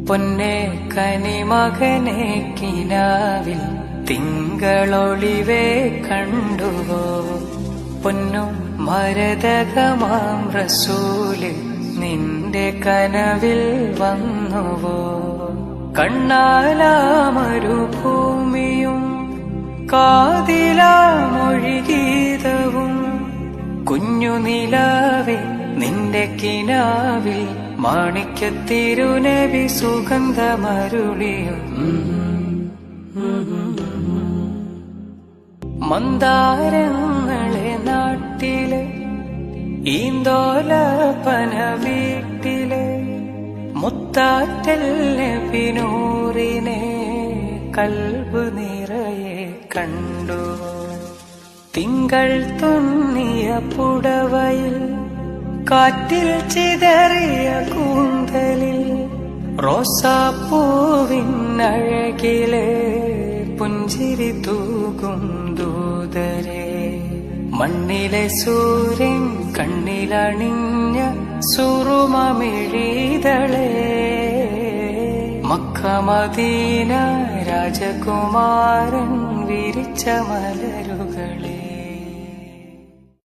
പൊന്നെ കനിമകനെ കിനാവിൽ തിങ്കളൊളിവേ കണ്ടുവോ? പൊന്നും മരതകമാം റസൂല് നിന്റെ കനവിൽ വന്നുവോ? കണ്ണാലാമരുഭൂമിയും കാതിലാമൊഴിഗീതവും കുഞ്ഞുനിലാവേ നിന്റെ കിനാവിൽ മാണിക്യത്തിരുനബി സുഗന്ധമരുളിയും മന്ദാരങ്ങളെ നാട്ടിലെ ഈന്തോലപ്പന വീട്ടിലെ മുത്താറ്റൽ നബിനൂറിനെ കൽബ് നിറയെ കണ്ടു. തിങ്കൾ തുന്നിയ പുടവയിൽ കാറ്റിൽ ചിതറിയ കൂന്തലിൽ റോസാപ്പൂവിൻ അഴകിലെ പുഞ്ചിരി തൂകും ദൂതരെ. മണ്ണിലെ സൂര്യൻ കണ്ണിലണിഞ്ഞ സുറുമമിഴീതളെ മക്ക മദീന രാജകുമാരൻ വിരിച്ച മലരുകളെ.